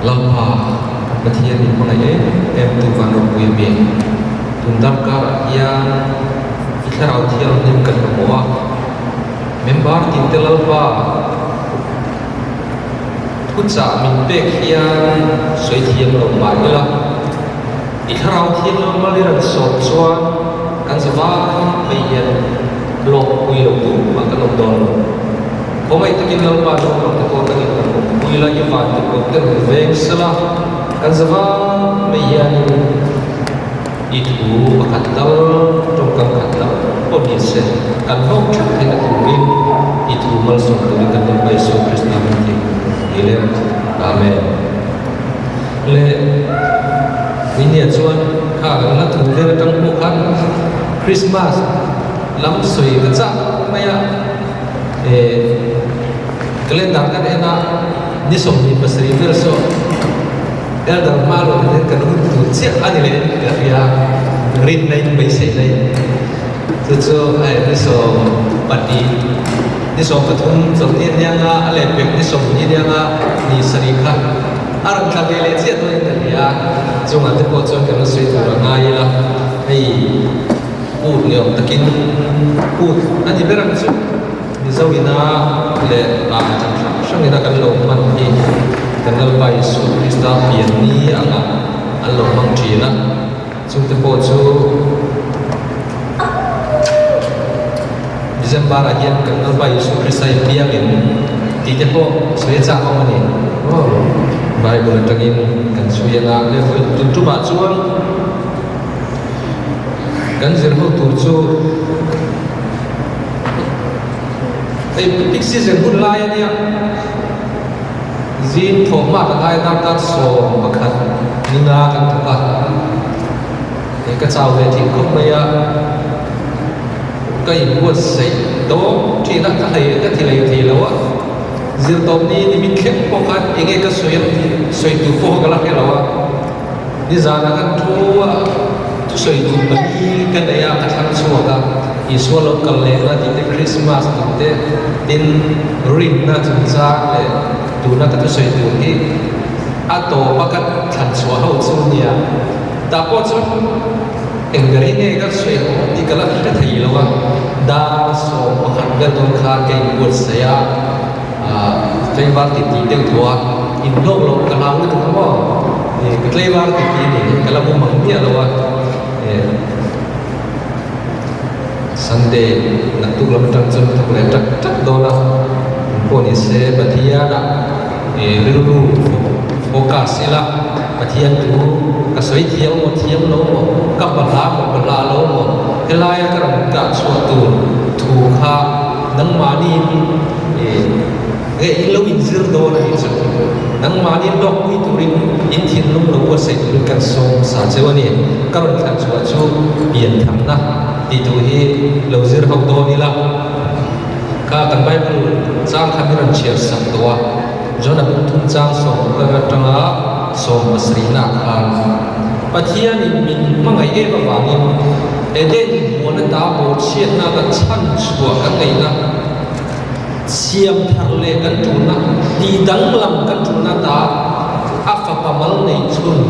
lampa bathian ni pang ai em tu van ro pui me tundar kar yang ikharau thial nim kan mowa member tin telalpa pucha min pek hian soi thiam lo mai la ikharau thiam lo mali ran so chuan kan sawa mai hian lo pui lo tu ma kan lo don ko mai takin lo pa lo ko ko takin ko pui la ye fa ko ten veng sala kan sawa mai hian itu makatal tongkang kata pemisen kan hok kita kurin itu malsum dari kata Yesus Kristus nanti ilem amen le ini acuan kalau nak tunggu tang bukan Christmas lam sui kerja maya kalendar kan enak di somni pasri verso elder malu dan kan untuk siap ada le ya rin lain besi lain so ni so pati ni so patung so ni yang ale pek ni so ni yang ni serika arang kabele siap tu yang ya cuma tu kau cakap kalau sui tu ngai lah hey put ni orang takin put nanti berang so ni zawina le sang kita kan lo man ni kenal baik Yesus Kristus pian ni anga Allah mangcina sung tempo chu Desember ahian kenal baik Yesus Kristus pian ini ti tempo suya cha ko mani baik bulan tangin kan suya na le tu ba chuan kan zirho tu chu ai peak season hun lai ania zin thoma ka ai dar so pakhat ninga kan thuka e ka chaw ve thing khop maya kai buat sei do thi na ka hai ka thi lai thi lawa zir tom ni mi khet pokat enge ka soi tu po ka la ke lawa ni zana kan thuwa tu soi tu bani kan ya ka thang chuwa ka isu lo kal le na ti Christmas ti tin rin na chu cha le tu na kata soi tu ni atau pakat kan suahau sunya tapi tu enggari ni kan soi di kalau kita thai lawa dar so pakat betul kah ke buat saya lebar titi deng tua indo lo kalau itu apa lebar titi ni kalau memang dia lawa Sunday nak tu kalau macam tu boleh tak dola ponis batia nak dulu fokus ialah batia tu kasoi tiang lo kapala lo elai kerana tak suatu tuha nang mani ilo inzir dola itu nang mani dok itu rin intin lum lo wasai tu kan song sahaja ni kerana kan suatu biar thang itu lo zir hok do ni lah kan Bible sang kamiran share sang tua jona buntung sang so ka tanga so masrina kan pathian min mangai e ba wangin eden mona da bo chiat na ka chan chua kan nei na siam tharle kan tuna di dang lam kan tuna ta afa pamal nei chun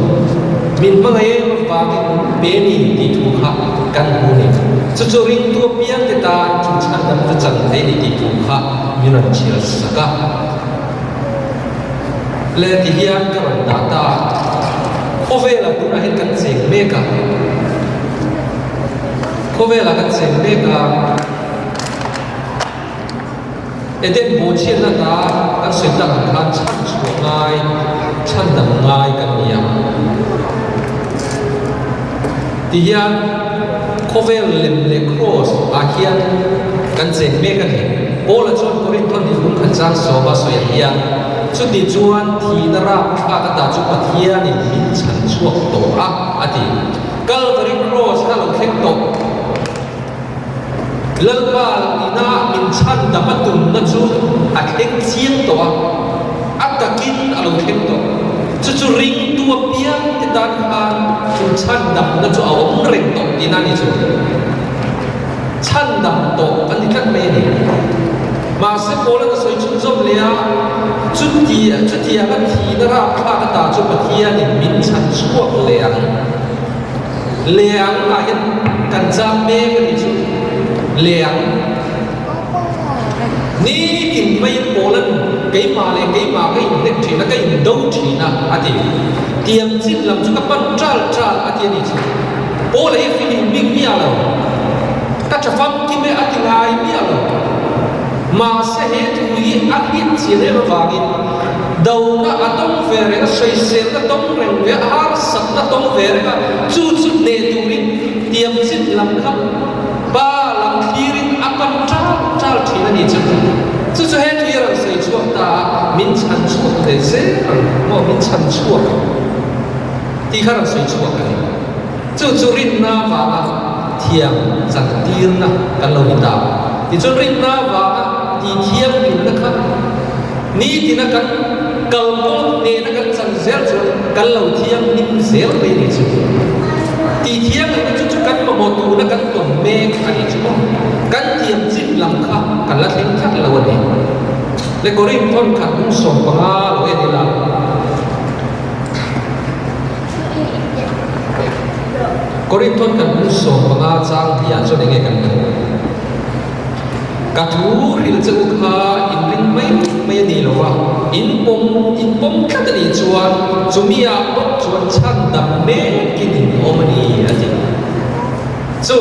min mangai e ba wangin beni di tu kha kan huni Securing tua pian kita cucian dan tercantai di tuha minan cia saka. Letihan kerana data, kovela pun akhirkan seng mereka. Kovela kan seng mereka. Eden bocil nata kan sedang kan chan sungai, chan dangai kan niam. Tihan Kovel le cross ahian kan zen me kan he bola chon korin thon ni lung khan chang so ba so ya chu ti chuan thi na ra kha ka ta chu pathia ni min chan chuak to a ati Calvary cross ka lo khen to lalpa ina min chan da matum na chu a khen chiang to a atakin a lo khen to chu ring tua piang ti dan khan chu chan dam na chu awm ring to ti na ni chu chan dam to kan ni kan me ni mà sẽ cố là soi chung dòng lia chút thì cái thì nó ra pha cái ta chút bát thiên thì mình chăn chuộc liang là hiện cần giam mê cái gì chút liang ní kinh mấy cố lần cái mà cái hình thì nó cái hình đâu thì na thì tiêm chín làm cho các bạn tra thì này cố lấy phim mình bia rồi các chế phẩm kim mấy thì ngay bia rồi mà sẽ hết tụi ăn hết chỉ để mà vàng đầu nó tông về cái sợi sen nó tông rèn về áo sắt nó tông về cái chút nề tụi tiêm chín làm khắp ba làm khirin apan tra thì nó đi chứ chút hết tụi là sợi chuột ta mình chăn chuột để dễ mà mình chăn chuột thì khá là sợi chuột cái chút rin na và thiam chẳng tiền na cần lâu mình đào thì chút rin na và thì thiam mình nó khác ní thì nó cần cầu mong nè nó cần chẳng dễ rồi cần lâu thiam mình dễ về đi chứ thì thiam nó chút cần mà một tụ nó cần tuần mê cái gì chứ cần thiam chín làm khác cần là thêm khác là vấn đề lấy có rin con khát cũng sống qua rồi đi làm có rin con khát cũng sống qua trang thì cho nên nghe cần cả thú thì là chữ kha in linh mấy đi lo wa in bom khát đi chuan chumi à bốc chuan chan đam mê cái đình omani à gì so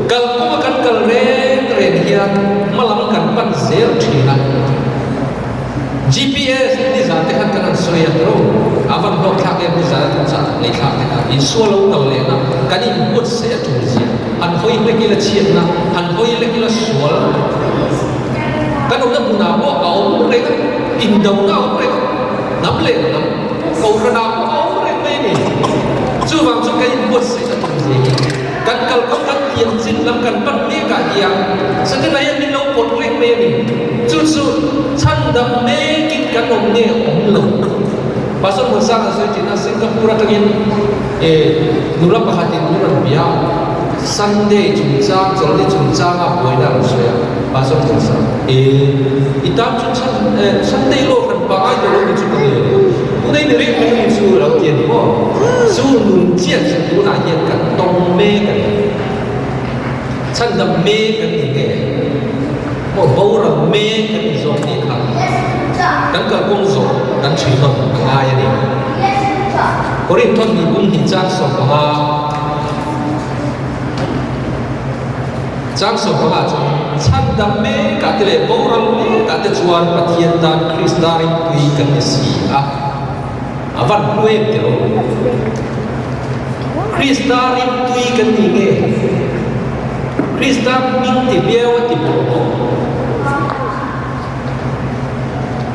kal ko kan kal ren hian malam kan pan zel thina GPS ni za te kan kan soya tro avan ho khak em ni za kan sa le khak te ka in so lo kal le na kan in put se tu ji an hoi le ki la chiat na an hoi le ki la sual kan ông nam na bo au le ka in dau na au le nam le nam ko ka na ko au le me ni chu wang chu ka in put se ta tu ji kan kal ko kan tiam sin lam kan pan me ka hiang sa ke lai min lo pot le me ni chu chan dam me ki kan om ne om lo pasal masa saya Cina Singapura tengin nura pakati nura biya Sunday jumca jadi jumca apa yang harus saya pasal masa itam jumca Sunday lo kan pakai dulu di jumpa ni unai ni rek ni su lau tian ni bo su nun jian su tu na yen kan tong me kan chan dam me kan ni ke mo bau ra me kan ni zong ni kan dan ke công dụng dan truy hợp ai vậy có điện thoại thì cũng hình trang sổ của họ trang sổ của họ trong chăn đam mê cả cái lệ bầu răng mê cả cái chuan và thiên đan Christarin tùy cần cái gì văn quên kiểu Christarin tùy cần gì nghe Christarin minh thì biêu thì bổ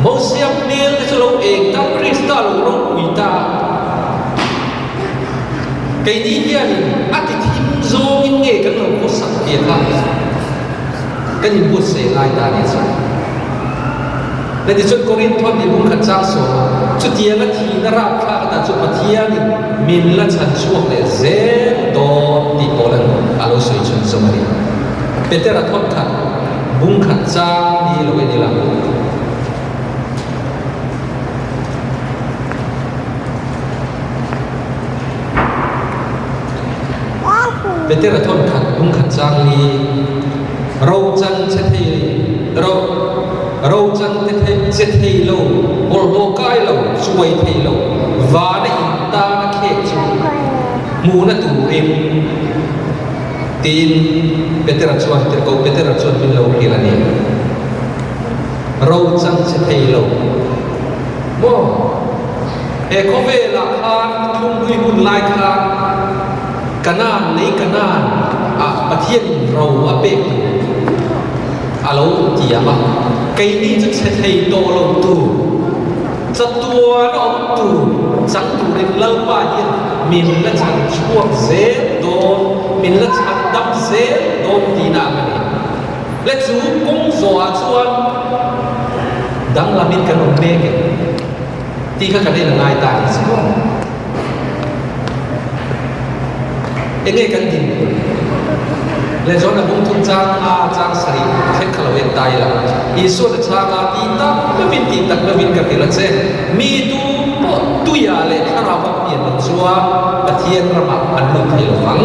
mau siap niel ke selong ta kristal rong kuita cái đi kia thì ati thim zo in nghe kan lo ko sak dia ka kan in bút se lai ta ni sa le di chut korin thon ni bung khat cha so chu tia la thi na ra kha ta chu pathia ni min la chan chuak le ze do ti bolan alo soi chun so mari petera thon khat bung khat cha ni lo ni la Betul là thôn khát cũng khát giang li râu chân chết thì râu chân chết thì lâu bồ lô cai lâu xuôi thì lâu và để ta đã khét chú mù na tù em tin betul là chuan ter câu betul là chuan pin lâu kia là nè râu chân chết thì lâu bo có về là khan không vui buồn lai khan kanan lấy kanan bát thiên rầu bê alo chỉ mà cái đi chút sẽ thấy to lòng tù rất tua nó ông tù chẳng tù đến lâu ba yên mình là chẳng chuộc dễ đồn mình là chẳng đâm dễ đồn tí nào cái này lấy chú cũng dọa chuan đang làm mình cần ông mê cái tí các cái này là ngài tài gì không nghe kan din le zona bung thun chang a chang sari เป็นขลเวตายละอีส่วนชามาตีตักไม่บินตีตักไม่บินกับที่ละเซมีดูตุยาเลข้าราบเปลี่ยนชัวปะเทียนระมาอันลุกให้หวัง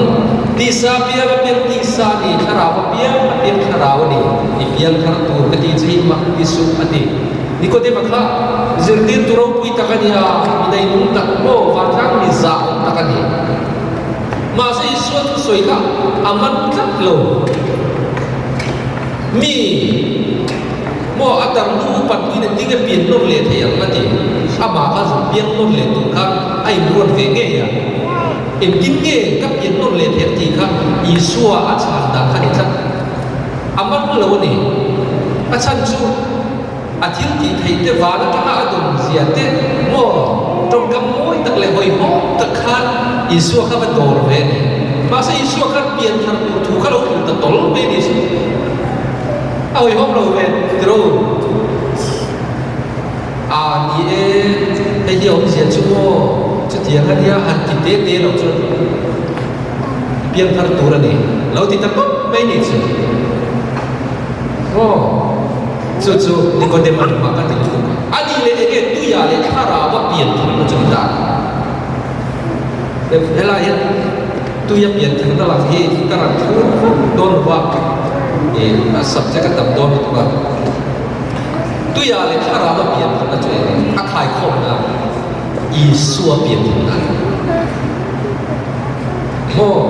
ตีซาเปียกับเปียตีซาดีข้าราบเปียเปียข้าราวนี่อีเปียข้าตัวกติจีมักติสุอดีนี่ก็ได้มาค่ะจิรติตุรุปิตะกันยามีได้นุ่งตักโม่วันทั้งมีซาตะกันยามาสิส่วนสวยค่ะอามันกัดโลมีโม่อัตราดูปัจจุบันที่ก็เปลี่ยนโลกเลยที่อย่างนั้นเองอามาข้าจะเปลี่ยนโลกเลยตัวข้าไอ้ม้วนเฟงเงียเอ็มกินเงี้ยก็เปลี่ยนโลกเลยที่ที่ข้าอีสัวอาจารย์ต่างข้านี่ท่านอามันโลนี่อาจารย์จูอาทิตย์ที่ไทยเทวาแล้วก็อาดุมเสียเตโม่ตรงกับโม่ตักเลยหอยหอตะขันอีสัวข้าเป็นตัวเวนมาสิอีสัวข้าเปลี่ยนทางถูกข้าเราถูกตะตอลเวนิสเอาอีห้องเราเป็นตรูนี่ไอ้เดียวเสียชั่วโมงจะเถียงกันเนี่ยหันติดเตะเราจนเปลี่ยนทางตัวนี่เราติดตะปุ๊บไม่หนีสิโอ้จู่ๆนี่ก็เดมันมากันติดตัวอันนี้เลยเองตุยาเลยข้าราว่าเปลี่ยนทางเราจนได้เวลาเห็นตุยาเปลี่ยนทางตลาดที่กำลังโดนว่าsubjek kata don itu kan tu ya le cara apa biar kita cuy akai kau na isu biar kita oh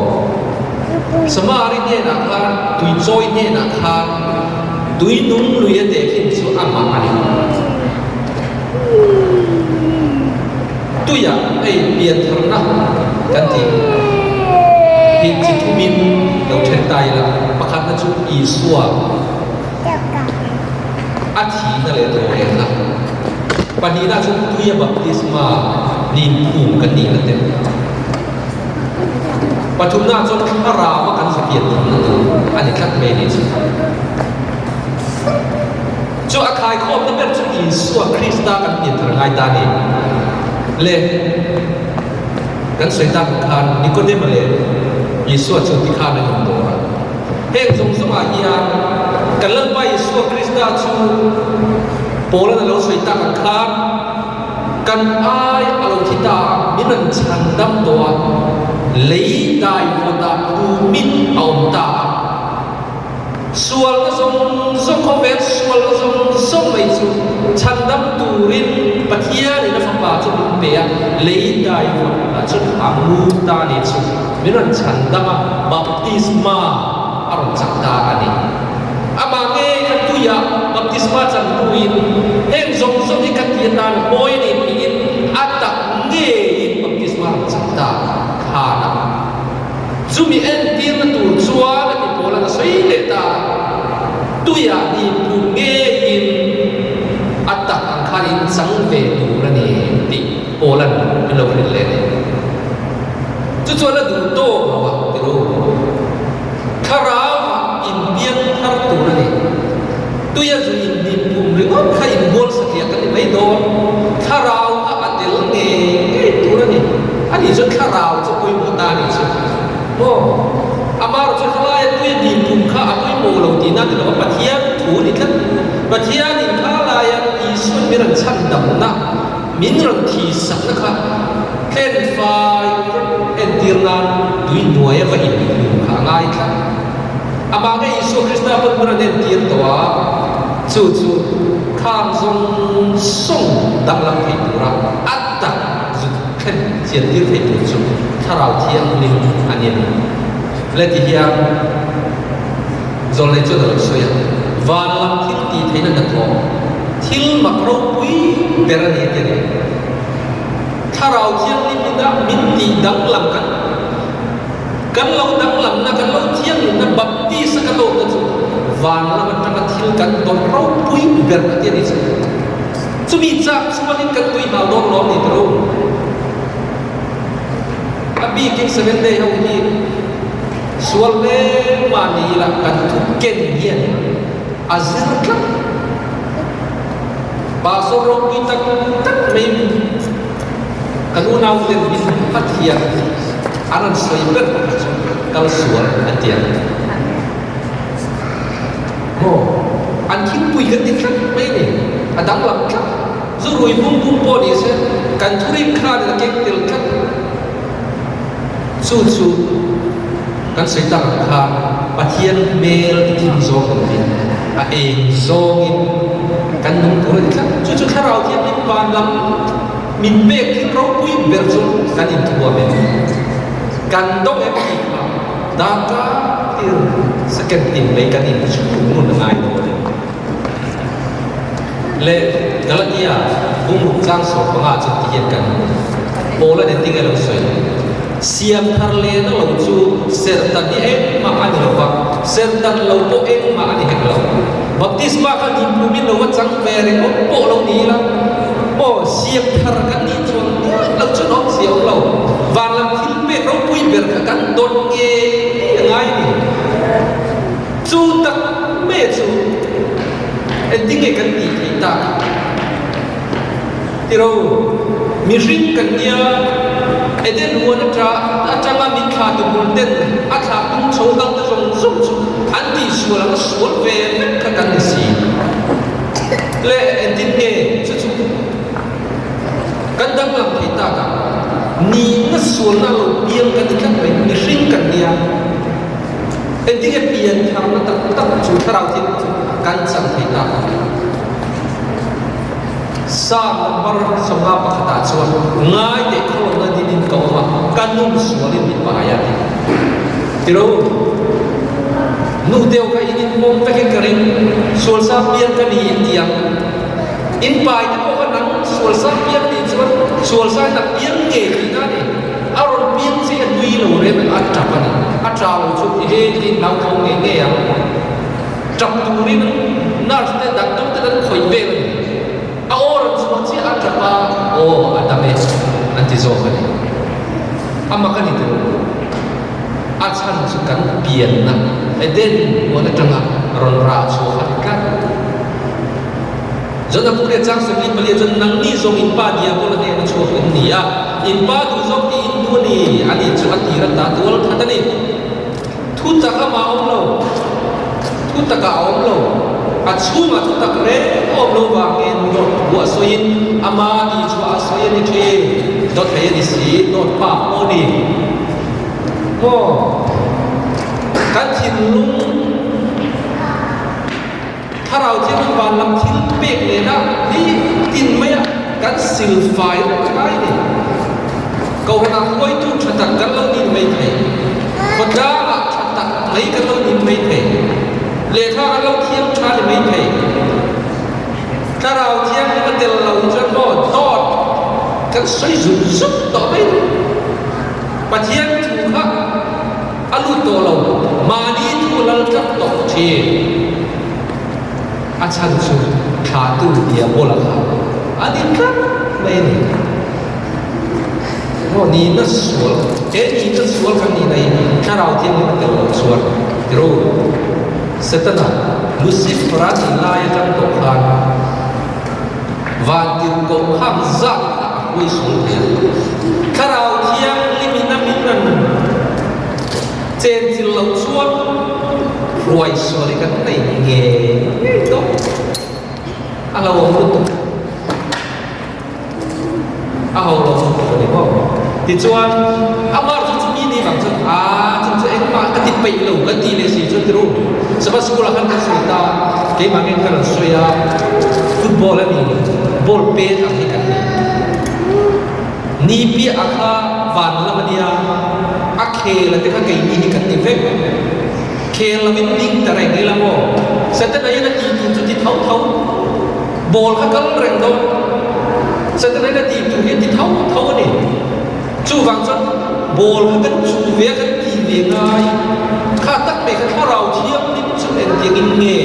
semua hari ni nak kan tu joy ni nak kan tu nung lu ya dekin su amma ani tu ya biar terna kan ti Hijituminเราเช่นใดละประคับนั่นชุดอีสัวอาทีนั่นเลยตัวเองนะปัจจุบันชุดตุยบัพติศมาดินภูมิกันนี่นั่นเองปัจจุบันชุดพระราว่ากันสเกียรตินั่นเองอันนี้คัดเมนิสชุดอาคายครอบนั่นเป็นชุดอีสัวคริสต์กันเปลี่ยนทางไงตานี่เลยกันสวยตาของคันนี่ก็ได้มาเลยอีสัวชุดที่ข้าในตัวเฮงสงสมาเฮียกันเริ่มไปอีสัวคริสต์ชูโปแล้วเราสวยตาของคันกันอายอารมณ์ที่ตามินันชันดำตัวเลยได้พอตาภูมินเอาตาส่วนก็ส่งคอมเมนต์ส่วนก็ส่งไปสู่ชันดำตูรินปะเทียนี่นะฟังบาจุดเปียเลยได้พอจุดอามูตานี่สุดมินันชันดำบัพติศมาอารมณ์จักตาอันนี้อามาเงยกันตุยาบัพติศมาจันตุยนเอ็งส่งที่กันเทียนนานโอยนี่มีอัตตะเงยบัพติศมาจักตาขานะซูมีเอ็นเตียนตูชัวและที่โพลังสวยเดตาตุยานี่ปูเงยอัตตะอังคารินสังเวตูระนี่ติโพลังเป็นเราเป็นเลยจู่ๆแล้วดูโตมาว่าติรู้ข้าราวอินเดียนทาร์ตูระนี่ตุยาจูอินดินภูมิหรือว่าข้าอินบอลสักอย่างกันไม่โดนข้าราวอัตเดลเงยตูระนี่อันนี้จุดข้าราวจะคุยมุตานี่จุดโอ้อามาเราจะขลายตุยดินภูมิข้าคุยโมเราดีนั่นแต่ว่าปะเทียนถูนี่กันปะเทียนนี่ข้าลายอีส่วนมิรันชันดำนะมิรันทีสักนะครับเห็นไฟเอ็นดีนันดุยหน่วยก็อินภูมิข้าง่ายครับอามาไงอิสุคริสต์เป็นคนเอ็นดีตัวจู่ๆข้ามส่งดังลำพิบุระอัตตะจุดเข็นเจียนที่ให้ตัวจุดถ้าเราเที่ยงลิงอันนี้และที่ยังจนเลยจุดเราสวยวันลำทิ้งตีให้นั่นตัวทิ้งมาครบวิเบรนีเดียร์ถ้าเราเที่ยงลิงนะมินตีดังลำกันเราดังลำนะกันเราเที่ยงนะบัพติสกัดตัวจุดวันละมันตั้งทิ้งกันตอนเราปุยเบรนีเดียร์สุมีจักสุวรรณกันตุยมาโดนล้อมนี่ตรงabi king 7 day เฮานี่ส่วนเล่มานี่ละกันทุกเกณฑ์เนี่ยอาซิรกันบาสโรกิตักตักไม่กันอุณาวุธบินพัทยาอันนั้นสวยเป็นกัลส่วนอันเดียวโอ้ อันทิ้งปุยกันติดครับไม่เนี่ยอันดังหลังครับจะรวยพุ่งพุ่งปอดีเสียการทุริคาเด็กเก่งติดครับสู้กันเสียต่างค่ะปะเทียนเมลที่มีโซ่กันดีเองโซ่กินกันนุ่งตัวนี้ครับจู่ๆถ้าเราเทียบนิพพานลำมินเบกที่เราปุยเบอร์จุกันอินทัวเมลกันต้องเอฟอีกครับดาก้าที่สแกนตินไปกันอินชุดมุ่งง่ายตัวเดียวเละแต่ละเนี่ยบุ้งบุกจ้างสอบงานจะเทียบกันโอละเด็ดติ้งเราสวยเสียมทะเลนั่นเราจูเสร็จตันนี้เองมาอันนี้เราฟังเสร็จตันเราโปเองมาอันนี้เราบัพติศมากันอิมพูมินเราว่าจังเวริโอโปเรานี้ละโอ้เสียมทะเลกันนี้จวนเราจะน้องเสียวเราวันละทิ้งเมฆเราปุยเบิร์กันโดนเงี้ยยังไงนี่จูตักเมฆจูเอ็นดิ้งเอกันดีที่ตาที่เรามีริงกันเนี่ยเอเดนวัวนะจ๊ะอาจารย์มามีขาตุบุลเด่นอาขาตุงโชดังตะจงซุ่มอันที่สวนสวนเวรขัดกันนี่สิเละเอ็นดิ้งเนี่ยจุดกันดังหลังที่ตากันนี่นั่นส่วนนั้นเราเปลี่ยนกันที่กันไปมีริงกันเนี่ยเอ็นดิ้งเปลี่ยนทางนั้นตั้งจุดที่เราที่กันสังที่ตาสร้างบารมีสมบัติขนาดส่วนง่ายเด็กคนนั้นดินตัวกันนุ่มส่วนนี้มีปัญญาที่รู้นู่เดียวกับอินมงตะเกียงกระดิ่งส่วนสามเบียนกันนี่อินเดียอินไปที่พวกนั้นส่วนสามเบียนนี่ส่วนสามนักเบียนเก่งนั่นเองอารมณ์เบียนเสียดุยโลเรมันอัดจับมันอัดจับชุดที่เฮที่เราคงเงี้ยจับตัวนี้น่าจะดักต้องแต่นั้นคอยเบลorang semua si ada apa? Oh, ada mes nanti zohar. Amakan itu. Acan sukan pian nak. Eden mana tengah ronra zohar kan. Jangan pura jang seni beli jangan ni zong impa dia pun ada yang zohar ni ya. Impa tu zong di Indo ni, ani jangan tiran dah tual kata ni. Tu tak mau lo. Tu tak mau lo. Acuma tu tak re, lo bangin dot buat soin, amadi cua soin ni cuy, dot kaya di si, dot pa oni. Oh, kan tinlung, kalau tinlung balam tinpek le na, ni tin maya kan silfai kai ni. Kau nak kau itu catat kalau ni mai kai, kau dah catat mai kalau ni mai kai. เลยถ้าเราเทียมชาติไม่เท่ถ้าเราเทียมนี่มันเดี๋ยวเราจะโดนตอดกันใส่สุดต่อไปปะเทียมถูกครับอรุณตัวเรามาดีถูกเราจับตกเทียอาจารย์สุดขาตู้เดียวโบราณอันนี้ครับไม่เนี่ยโอ้นี่น่าสวยนี่น่าสวยกันนี่ในถ้าเราเทียมนี่มันเดี๋ยวเราสวยรู้ Setelah Lucifer nilai dan Tuhan Wadir kau hamzah Aku isulnya Karau tiang limina-minan Jenjil lau suan Ruai sualikan tinggi Itu Alau wamut Alau wamut Dicuan Amar cucu ini bang cucu engma ketik peilu ganti lesi cucu sebab sekolahan kan cerita kayak main kan soya football ni ball pay akhirkan ni pi akha van la dia akhe la te kan kai ni kan ni ve khe la min ding ta reng ni la mo satan ai na ti tu ti thau thau ball kha kal reng do satan ai na ti tu ti thau thau ni chu wang chon ball kha kan chu ve kan ti ve ngai kha tak pe kha rau thiam ni chu en ti in nge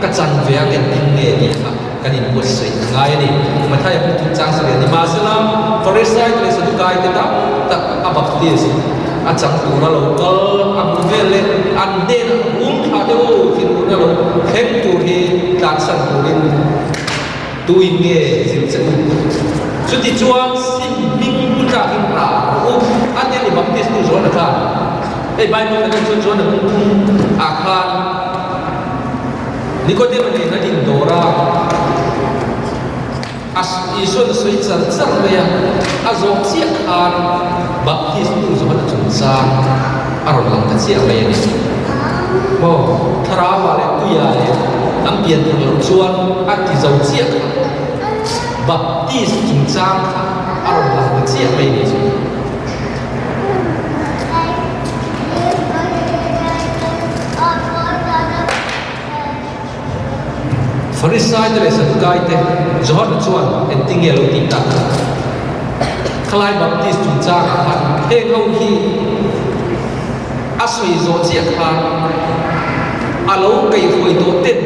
ka chan ve ang en tin nge ni kha kan in bu sei ngai ni ma thai pu tu chang se ni ma salam forestai le sa tu kai te ta tak abak ti si a chang tu ra lo kal am ve le an de na um kha de o tin na lo hem tu hi tak san tu rin tu in nge sim chen chu ti chuang sim ming bu ta in ra o an ne ni baptist tu zo na ka ei Bible kan chu chu na akhan นี่ก็ที่มันเองนั่นดินโดราอัศอิสุนสุยจันจังเลยอาจงเสียขานบัพติสต์จุดจุดจางอารมณ์หลังกันเสียเลยนี่บ่ทาราวาเลกุยาเลอันเปลี่ยนทางหลงชวนอันที่จงเสียขานบัพติสต์จุดจางอารมณ์หลังกันเสียเลยนี่ฟาริสัยเลยสักกายเตจอร์ดชวนเอ็นติงเอลูติตักคลายบัพติสต์จุดจางขันเฮงเอาฮีอาศัยโจเจียขันอาลูกไก่หวยโตเต็น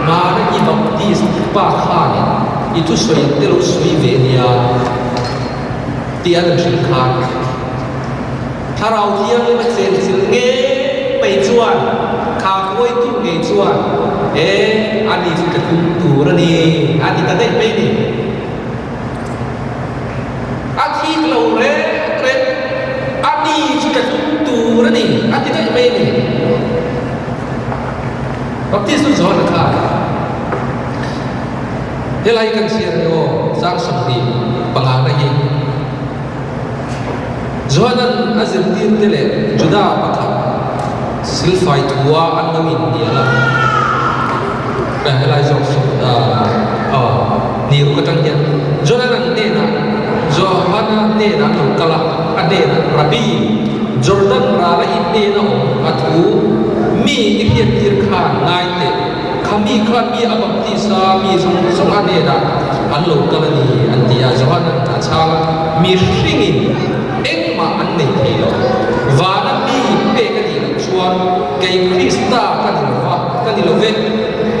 มาในอีบัพติสต์ป้าขันอีทุสวยเตลุสวยเวเนียเตียนชิลขันถ้าเราเที่ยงมันเซนสิลเงไปจวนข้าวหวยตุ้งเงจวนอันนี้จะคุ้มตัวนี่อันนี้ก็ได้ไม่ดีอาทิตย์เราเร่อันนี้จะคุ้มตัวนี่อันนี้ได้ไม่ดีบัพติสต์สอนนะครับเฮลัยกันเสียงโยสร้างสมดีปังอาได้ยินจวนนั้นอาจจะดีเท่าไหร่จุดาปะครับสิลไฟตัวอันนั้นมีเดียละแต่เฮลัยจงนี่รู้กันยังจวนนั้นเนี่ยนะจวนนั้นเนี่ยนะลูกกะละอันเนี่ยนะรับบีจอร์แดนราละอินเนี่ยนะอัฐูมีอีกอย่างที่ข้างง่ายเตะขามีข้ามีอับติสามีสงอันเนี่ยนะอันลูกกะละนี่อันที่อาจวนนั้นอาชามีสิ่งเอ็งมาอันนี้เดียววานามีเปกันดีชวนเกย์คริสตากันดีว่ากันดีโลเว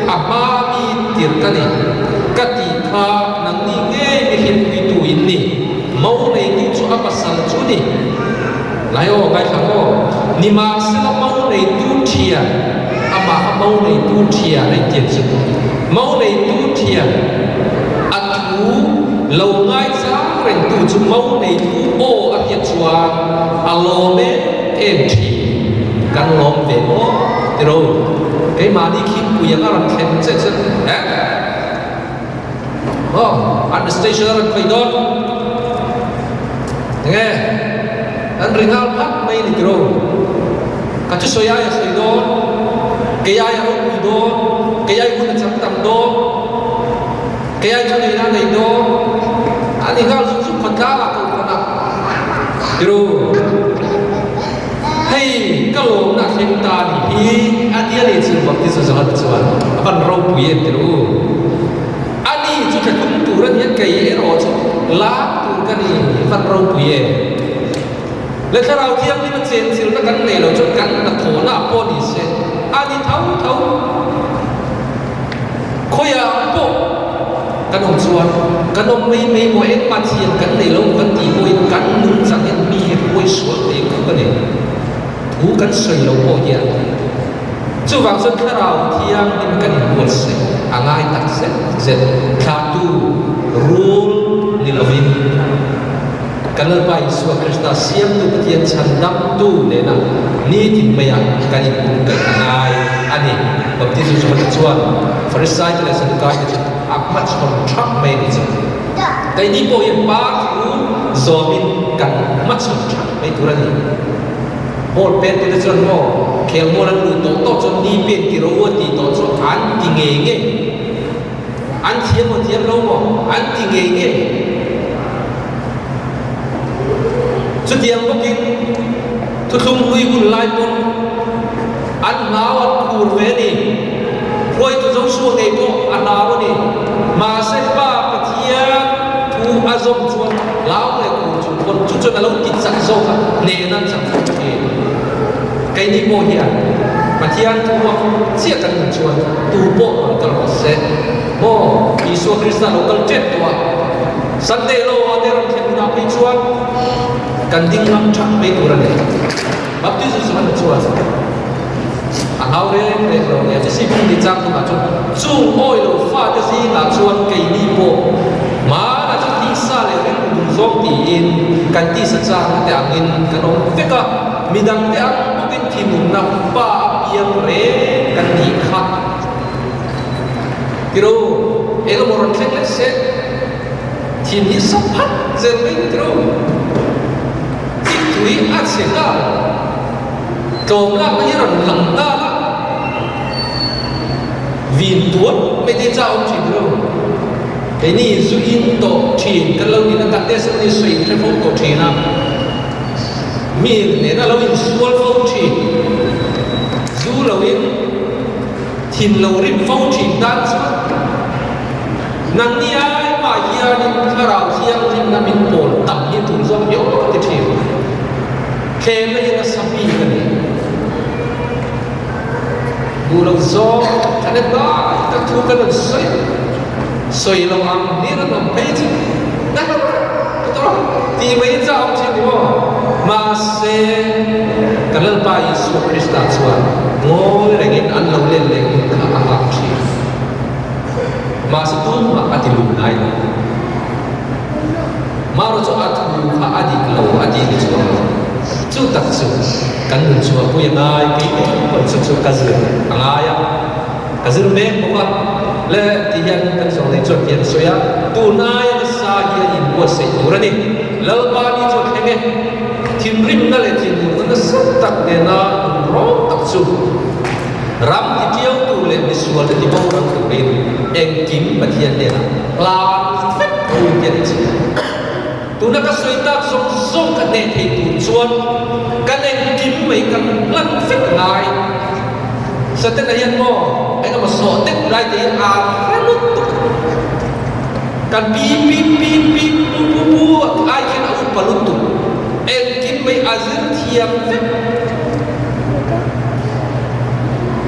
อามามีติรกันดีกัติข้านังนี่เงี้ยมีเห็นวิตูอินนี่มองในตู้ชัวปัสสันชุนี่ไล่โอ้ไปข้างโอ้นิมาสละมองในตู้เทียอามาขมองในตู้เทียในเตียนสุดมองในตู้เทียอันทูเราง่ายจ้าเร่งตู้จุมองในตู้โออันเดียชัวอารมณ์เอ็มทีกันลมเวโอเดี๋ยวไอ้มาดีคิดกูยังอะไรเข็นเซ็ตอันสเตชันรันไปโดนยังไงอันริงาลพักไม่ได้กลัวกัจจุสวยายสวยโดนเกียร์รุ่งโดนเกียร์คุณจับตังโดนเกียร์จุดนี้นั่นได้โดนอันนี้ก็สุดๆคนกล้าละคนนั้นกลัวให้ก็ลงนักเขียนตาดีอันนี้อะไรสิ่งบัพติสต์สหัสสวรรค์อันเราผู้เย็นกลัวอันนี้จุดคุ้มตัวนี้เกี่ยร์รอดลาตัวกันนี่ฟันเราผู้เย็นและถ้าเราเทียบนี่มันเซนสิลกันเนี่ยเราจะกันนักโทน่าปนิเซอันนี้เท่าขยะปุ๊บกันองชวนกันองไม่มวยมาเทียนกันเนี่ยเรากันตีมวยกันนุ่งจังเห็นมีมวยสวนเองกันเนี่ยถูกันสวยเราพอเยอะจู่บางส่วนถ้าเราเทียบนี่มันกันหมดเสอะไรตัดเสร็จขาดดูรูลนี่เราวินกันเลยไปสวดคริสต์เสียงตุกเทียนฉันนับตู้เนี่ยนะนี่ที่ไม่อยากกันอีกปุ่มกันนายอันนี้บัพติสต์ชวนชวนฟาริสัยจะเลยสังเกตอักมัดชนทักไม่ได้จ้ะแต่นี่พอยังป้าคูโซมินกันมัดชนทักไม่ตัวนี้โบดเป็นตัวจนโมเขียวโมนันดูโตจนนี่เป็นที่รู้ว่าที่โตจนอันที่เงี้ยอันเทียมเทียมรู้ว่าอันที่เงี้ยสุดที่ยังกินทุกทุ่งลุยหุ่นลายบนอันนาวคูรเวนีรวยตัวเจ้าชัวไงก็อันนาวนี่มาเสพป้าปะเทียทูอาซงชวนลาวเลยคูชวนคนจุดจนเราติดสังโซกันเนนันสังเกตไก่นี่โมเฮียปะเทียทูเสียกันชวนตูโบมันตลอดเสโมอิสุคริสต์โลกัลเจ็ดตัวสันเดโลเดรัมเทนุนาพิชวนกันดิ้งน้ำชักไม่ตัวเลยบัพติสต์สมันชวนอันเอาเรื่องเราเนี่ยจะสิพุ่งดิจังตัวมาชวนจู่โอ้ยเราฟาดจะสิมาชวนไก่นี่โบมาเราจะที่ซาเลยเป็นดุจงตีอินกันที่สัจจะแต่อังอินกันองเฟกะมีดังแต่อังเป็นที่มุนนับป้าเพียงเรกันดีขัด kiro elo moron kek se tin hi sapat zel mai kiro tui at se ka tom la mai ron lang ta vin tuat mai ti cha om chi kiro cái này dù in tổ truyền cái lâu đi nó cắt đứt đi suy cái phong tổ truyền à miền này là lâu in suốt phong truyền dù lâu in thìn lâu in phong truyền đan năng đi ai mà ia đi thà rào thiang thì nằm in bồn tầm in thùng gió yếu cái truyền khen là yên sắm bi cái này dù lâu gió cái này ba ta thu cái lần suy soi lòng am ni là lòng thấy chứ đó đó thì mấy cha ông chị đi mà se cái lần ba Yesu Christ đã xóa ngồi lại cái ăn lâu lên lên khá ác chị mà se tu mà ati lu này mà rồi cho ati lu khá ati lâu ati cái xóa chú tập xóa cái người xóa bây giờ ai cái còn xóa cái gì ai à cái gì đấy không ạ le tiyan kan song nei chot tiyan soya tu nai na sa hi in bo se turani lalpa ni chot henge thin rim na le thin na sat tak de na ro tak chu ram ti tiau tu le ni sual ti bo ram tu bin eng kim pa thian de la fet tu tiyan chi tu na ka soi tak song song ka ne thei tu chuan kan eng kim mai kan lan fet ngai sa te na yan mo anh em mà sọ tích lại thì phát nút cần pi bu ai khiến ông phải lút tụ em kiếm mấy azir thiam phép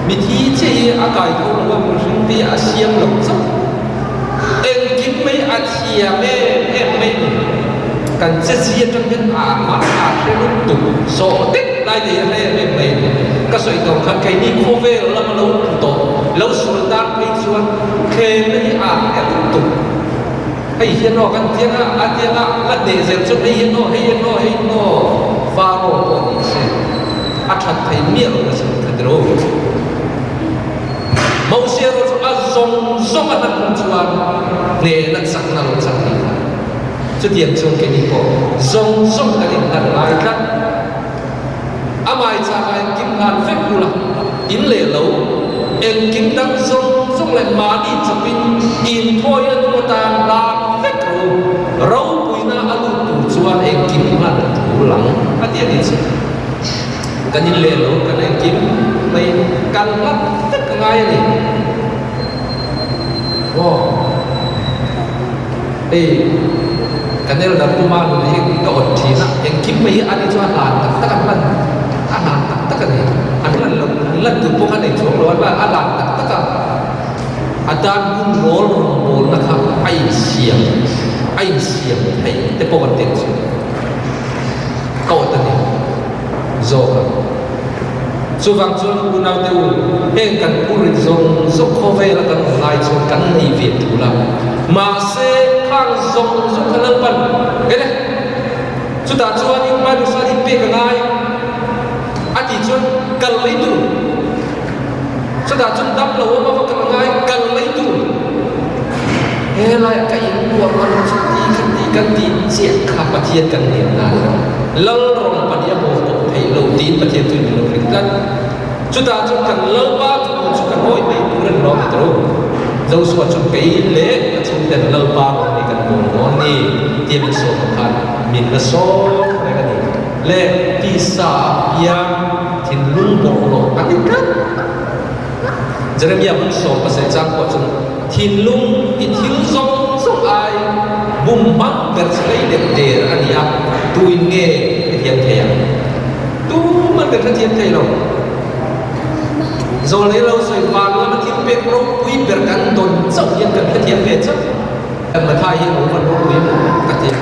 bị thi chế akai thâu là một sinh ti asiam lộng dốc em kiếm mấy asiam em cần chế chia trong những mà sẽ lút tụ sọ tích lại thì em cái sợi tổng khăn cái đi khô về là mà lâu tổ lâu xuân tan cái xuân khe lấy em tụ hay hiện nó căn tiếng là để dẹp cho hay hiện nó pha rồi còn gì thật thấy miệng là sự thật rồi mau xe rồi cho zong anh không chuan nè nó sắc nó sắc đi cho tiền trong cái đi bộ zong cái đi đặt lại khác amai cha ai kim han phép kula in le lo en kim dang zong le ma đi chapin in thôi an mo tan la phép ro puina alu tu chuan en kim han tu lang atia đi chi kan in le lo kan en kim mai kan lat phép ngai ni wo kan el dar tu ma lu ni ka ot thi na en kim mai ani chuan la tak kan anak tak kan ni anak tu pun kan itu keluar lah anak tak kan ada rol nak ai siam hay te pun kan tu kau tadi zoga so vang chuan unau te u heng kan purin zong khove la kan lai chuan kan ni ve tu la ma se khang zong kan pan ke ne chu ta chuan in ma du sa di pe ka ngai ati chuan kal lấy tu chu ta chuan dam lo ma va ka ngai kal lấy tu he lai ka in buat man chu ti kan ti chiat kha pa thian kan ne na lal rong pa dia bo to thei lo tin pa thian tu ni lo ring kan chu ta chuan kan lo ba chu kan hoi mai tu ren lo tro dâu suat chu pe le chu den lo ba ni kan bo no ni ti mi so kha min la so ne ka ni le ti sa yang tin lung bo lo atikan Jeremia pun so pasal jangkau chung tin lung itil zong ai bum bang berselai der ania tuin nge thiam thea tu man ber thiam thea lo zo le lo soi van la thiam pe pro pui ber kan don zau yen kan thiam pe cha ma thai hi lo man pui ka thiam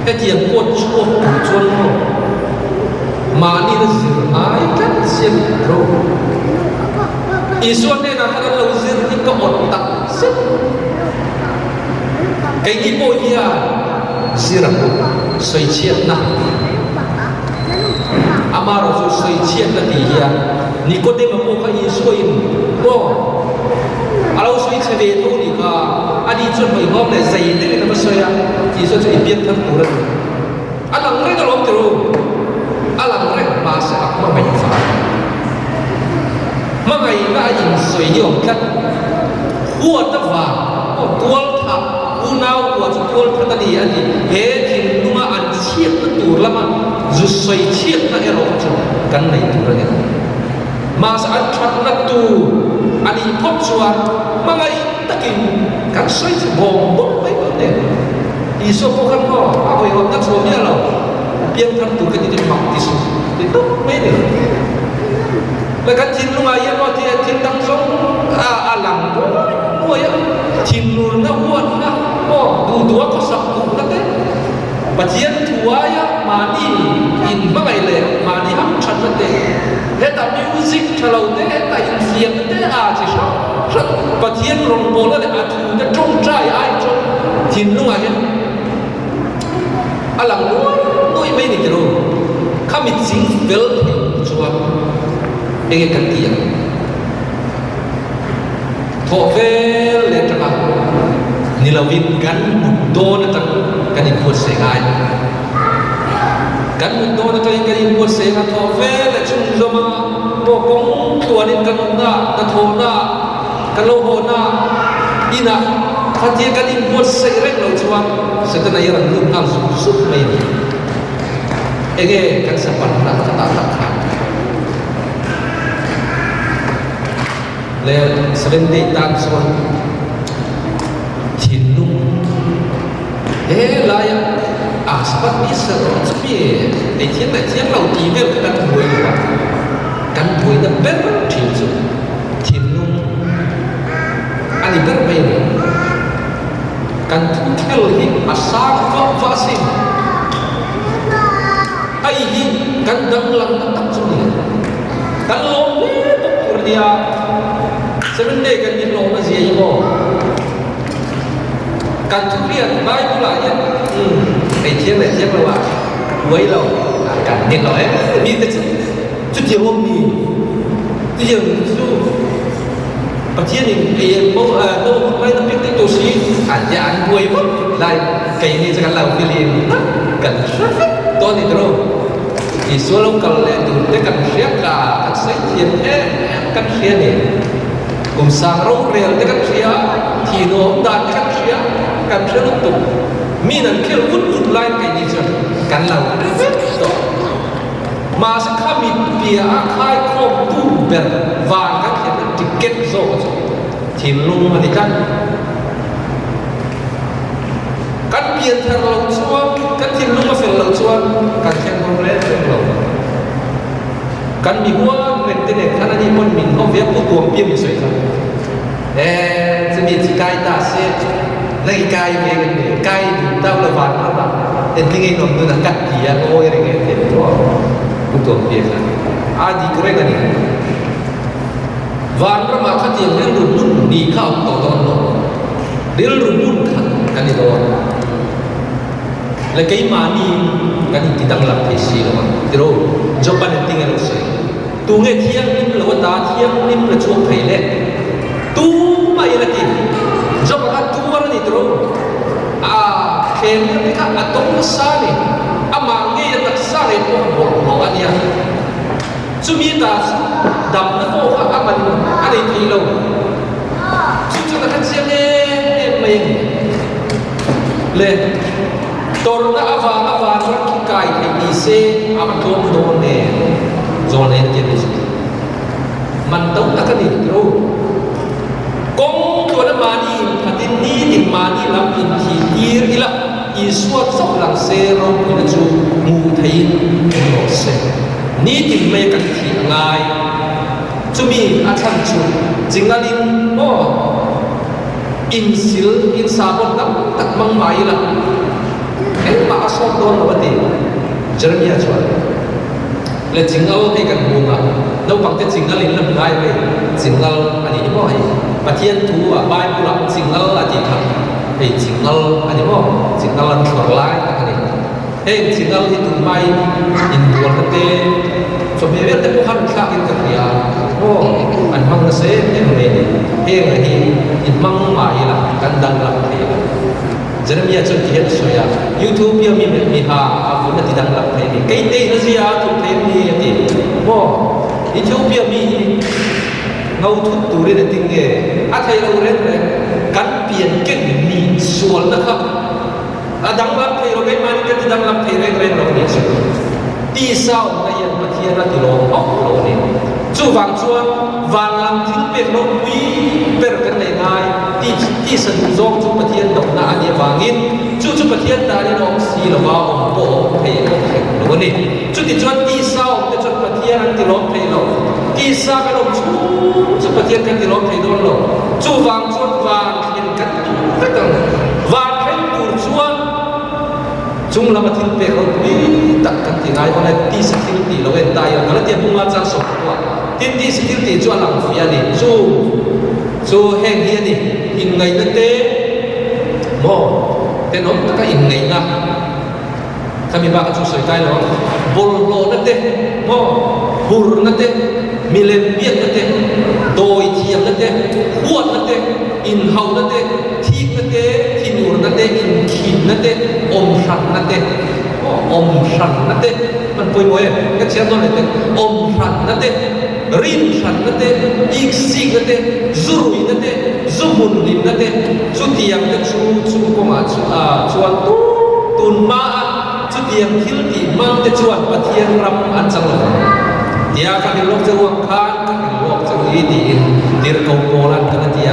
cái thiam cốt chuan mà ni là zir ai kan sim pro isuan ne na kan lo zir ni ka ot tak sit cái gì bộ ia zir ko soi chiat na amaro soi chiat na ti ia นี่ก็ได้มาโมกอีช่วยก็เราช่วยเฉลี่ยทุกนี่ก็อดีตจนไม่งอมเลยใจได้เลยนะมาช่วยที่ช่วยจะเปลี่ยนทั้งตัวเลยอันหลังเรื่องก็ล้มจะรู้อันหลังเรื่องมาสักมาไม่ฟังมาไงก็ยิงสวยยงกันหัวตะวันตัวทับอุณาวหัวจุดตัวพระตดีอันนี้เฮ้ทิ้งนุ่งอันเชียบตัวละมันจุดสวยเชียบนั่นเองเราจะกันในตัวนี้มาสักชัดนักตัวอันนี้พบชวนมาไงตะกี้กันสวยจะบ่งบ่ไปหมดเนี่ยอีโซพวกกันก็เอาไปว่านักสวมเนี่ยเราเพียงทันตัวกันที่มักที่สุดituไม่เนี่ยแล้วก็ทิ้งลงมาเยอะว่าที่ทิ้งตั้งสองหลังด้วยทิ้งนู่นนะหัวนะก็ดูตัวก็สับตุกนั่นเองปัจจัยตัวyaมานี่อินมาไงเลยมานี่ห้ามชัดนั่นเองเฮ้แต่มิวสิกเราเต้แต่อินเสียงเต้อาจจะชอบปัจจัยลงโบแล้วอาจจะจงใจไอ้จงทิ้งลงมาเนี่ยหลังด้วยไม่นี่จะรู้ข้ามีสิ่งเวลชัวเองกันเตียงทว่าเลยจังนี่เราวินกันมุดโดนตั้งกันอีกคนเสียหายกันมุดโดนตั้งกันอีกคนเสียหายทว่าเลยชุ่มจมาโบกงตัวนี้กันน่ะตะโทน่ะกันโลโหน่ะอีน่ะถ้าเทียกันอีกคนเสียเรื่องเราชัวสิ่งที่นายรันรุ่งนั่งสุดไม่ดีเองกันสับปะรดkata takkan le sebentar dan soal cinung layak sebab bisa tapi tiang lau email kan buai luar kan buai na ber cinung ani ber mai kan tukel hi asal vaksin ai hi kan dang lang tak suni kan long doktor dia sebenarnya kan di long na sia yo kan tu dia bai pula ya ai chiang la wa quấy lâu kan ni lo ni ta chu dia hôm ni tu dia chuปัจจัยนี้เองโมไม่ต้องเป็นตัวชี้อาจจะอันรวยมั้งได้ใครนี่จะกันเราฟิลิปกันตัวนี้ตรงที่ส่วนลงกันเลยดูแต่กันเสียกันใส่เทียนกันเสียนี่กลุ่มสร้างโรงเรียนแต่กันเสียที่โน้มด่านแต่กันเสียลูกตุ่มมีนั่นแค่วุ้นไล่ใครนี่จะกันเราตัวมาสักข้ามีเบียร์คายครบตู้เบลวางกันเห็นติเก็ตโซ่ทีมลุงมาดิกันกันเปลี่ยนทางเราชวนกันทีมลุงมาเฟลเราชวนกันแข่งโรงเรียนเฟลเรากันมีหัวเด็กเด็กท่านนี้มันมีเขาเวียบผู้ตัวเปลี่ยนมีสวยครับจะมีที่กายตาเสียในกายเองกายดูเต้าระบาดระบาดแต่ที่ไงนนท์นั่นกัดเดียโอ้ยอะไรเงี้ยเห็นตัวuntuk biasa. Adi keren ni. Wan ramah kat yang dia rumun ni kau tahu no. Dia rumun kan itu. Lagi mani kan itu tidak lapis sih loh. Terus jawapan yang tinggal usai. Tu nge tiang ni lawan dah tiang ni bercuak pelek. Tu mai lagi. Jawapan tu orang ni terus. Kena mereka atau mesra ni. Amangi yang tak sari pun orang dia. Cumi tas dam nak kau aman ada itu lo. Cucu nak siapa ni main. Le, torna awan orang kai ni se aman tuan ni, zone dia ni. Mantau tak ni terus. Kong tuan mani, hati ni di mani lam inti irilah. Iswat sebelah serum ini tu mutain proses. Ni timai kaki ngai. Cumi acan cu, jingalin insil insabot tak mangmai lah. Mak asal don berarti Jeremia cuba. Le jingal ikan bunga. Nau pakai jingalin lem ngai le. Jingal ani ni boy. Patian tu abai pulang jingal aja kan. Jingal ani mo jingalan terlai tak ni jingal itu mai in dua kete sebenarnya tu bukan kaki kerja โอ้อันมังเสนเนี่ยเฮงอะไรอินมังมาอีละกันดังลับเทละจะมีอาจจะเขียนสวยอ่ะ YouTube ยังมีหาอาวุธที่ดังลับเทนี่ใครเตะนั่นสิอาทุกเทนี่ที่โอ้ YouTube ยังมีเงาทุกตัวเรื่องติงเง่อาไทยเราเล่นเลยกันเปลี่ยนเก่งมีส่วนนะครับดังลับเทเราไม่มานี่กันดังลับเทเร่งเราเนี่ยสิตีเศร้าในยันปะเทียนที่เราออกเราเนี่ยจู่วางชัววางลำทิ้งเป็นลมวิเปิดกันในง่ายที่สนุกจงจู่ปะเทียนดอกนาเนี่ยวางินจู่ปะเทียนตาเนี่ยน้องสีละว่าองโปเพลเราเนี่ยจู่ที่จวนตีเศร้าแต่จวนปะเทียนที่เราเพลเราตีเศร้ากันเราจู่ปะเทียนกันที่เราเพลเราจู่วางชัววางเห็นกันก็ต้องวางให้ปูชัวจุงลำทิ้งเป็นลมวิตัดกันที่ง่ายวันนี้ตีสกิลตีเราเอ็นตายแล้วเดี๋ยวพุ่งมาจากสองตัวที่สกิลตีจวนหลังฟิอานี่จู่แห่งเฮียนี่อินไงนั่นเต้โม่แต่น้องก็อินไงนะถ้ามีบ้านก็จู่สวยใจเนาะบอลโลนั่นเต้โม่ฮูร์นั่นเต้มิเลนเบียนนั่นเต้โดยเทียมนั่นเต้ขวดนั่นเต้อินเฮานั่นเต้ทีนั่นเต้ทีนูร์นั่นเต้อินขีนนั่นเต้อมชันนั่นเต้อมชันนั่นเต้มันป่วยบ่อยก็เชื่อตัวเลยเต้อมชันนั่นเต้ริมชันนั่นเต้อีกสิกนั่นเต้ซุรุยนั่นเต้ซุมุนลิมนั่นเต้จุดเดียงก็ชูก็มาชวนตุนมาจุดเดียงทิลตีมันจะชวนปะเทียนรำอันจังเลยเดียกันในโลกจะรวมกันกันในโลกจะรีดีอินดีร์กองโมลันกันเดีย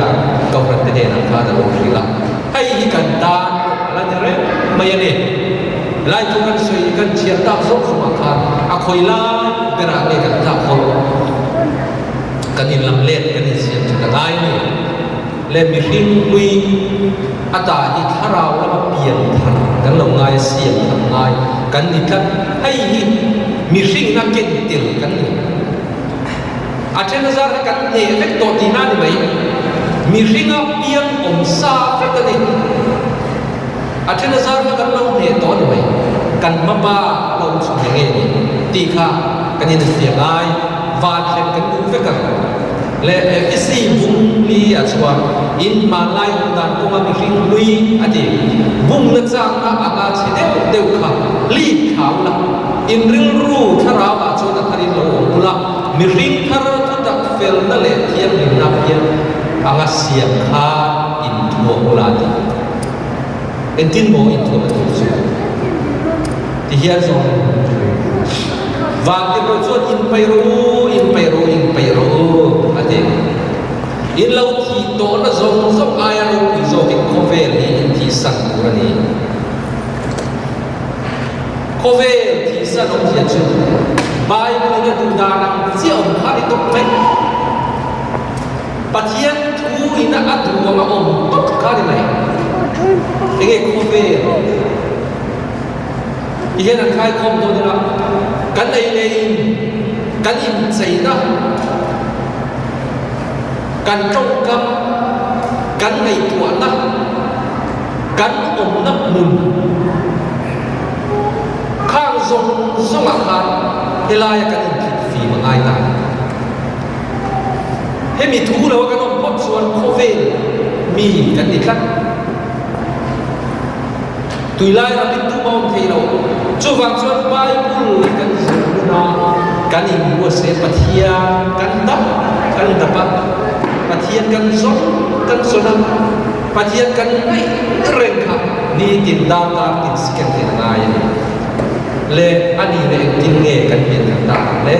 กองประเทศนั้นก็จะลงที่ละให้กันตาอะไรเนี่ยไม่ยันเนี่ยไล่ทุกคนสวยกันเชียร์ดาวสกสมัครอาคอยไล่เป็นอะไรกันท่าคนกันอินลำเล่นกันอินเสียงจะได้เนี่ยเล่นมีหิ้งลุยอาตาอีกถ้าเราแล้วมาเปลี่ยนทันกันลงง่ายเสียงทำง่ายกันอีกกันให้มีสิ่งนักเก็ตติลกันอาจจะน่าจะกันเนี่ยเฟกตัวที่นั่นไหมมีสิ่งนักเปียนองศาเฟกกันนี่อาจจะน่าจะกันเราเนี่ยตัวนี้ไหมกันมาบ้าเราสุดยังไงตีข้ากันนี่เสียง่ายวาดเช่นกันดูเฟกกันและไอ้สิ่งบุ้งลีอาชัวอินมาไล่ดันก็มามีสิ่งลุยอดีบุ้งนักสร้างอาณาเฉดเดียวข้าลีข่าวละอินริงรู้ทาราบาชนทารินโลบุลามีสิ่งทาราทุตักเฟลนั่นแหละเทียมลินนับเทียมอาณาเสียข้าอินทัวบุลาดีเอ็นตินโมอินทัวบุลาดีที่เฮียส่งวางที่เราชวนอินไปรู้อันนี้อินเราที่โตนะส่งอายเราที่ส่งที่โคเวลที่สั่งกุรานีโคเวลที่สั่งองค์เจ้าบายมันจะดูดานังเสี่ยวขาริตกเล็กปัจจัยทูอินะอัดดูว่ามาอมตกขาริไหมเองโคเวลอีกอย่างใครคมตัวนี้ละกันไอ้เนี่ยกันอินใส่นะกันจงกับกันไอ้ตัวนะกันอมนับมุนข้างทรงสมัครเฮลายกันอินผิดฝีมันง่ายตายให้มีทูแล้วกันอมพบส่วนโคเวลมีกันอีกครั้งตุยไล่รับบินทุบอมเทโลจู่ฟังส่วนไบเบิลกันสุนากันอินวัวเสปะเทียกันดับปะเทียกันสนกันสนับปะเทียกันไม่เร่งขับนี่ติดดาวตาติดสแกนติดนายเล่อันนี้เล่ติดเงยกันเป็นต่างเล่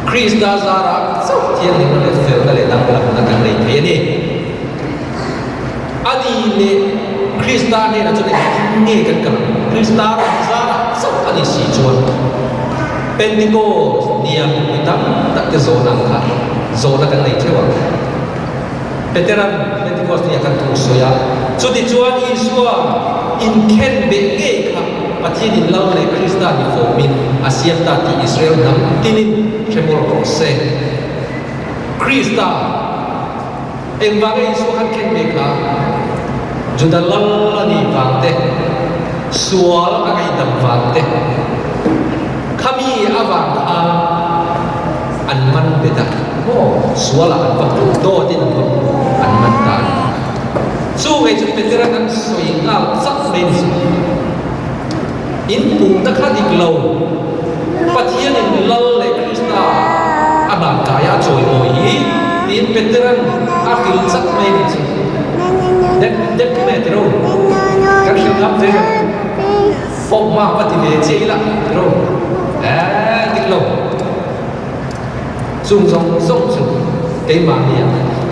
คริสต์ดาซาระสุดที่นี่มันเล่เฟลนั่นเล่ดังหลังนั่นกันเลยเพี้ยนี่อันนี้เล่คริสต์ดาเนี่ยเราจะได้เงยกันกันคริสต์ดาซาระสุดอันนี้สีชวนเป็นดิโก้เนี่ยมีตั้งแต่จะโซนังค่ะโซนังกันเลยเท่าไหร่เป็นแต่ละเป็นดิโก้เนี่ยกันทุกส่วนสุดที่ชวนอิสวาอินเคนเบเกะค่ะปฏิทินเราเลยคริสต์ดานิโฟมินอาเซียนตาที่อิสราเอลนั้นที่นี่เชมอลโคเซคริสต์ดาเอ็มวางอิสวาเคนเบกะจุดดัลลันนี่วางเตสวาลอะไรดับวางเตขมีอวังอาอัน มันเบต้าโอ้สวละอันปักโตที่นั่นก็อันมันตายสู้ไอ้จุดเป็นเรื่องนั้นสวยงามสักเป็นสุดอินปูตะขัดอีกโลปะเทียนอินลลเลยคริสตาอาบานกายาโจยโมยอินเป็นเรื่องอาคิลสักเป็นสุดเด็กแม่ที่รู้กันชิลครับเจ้าฟอกมาปฏิเวทเจละรู้ติดลมส่งไอ้มาเนี่ย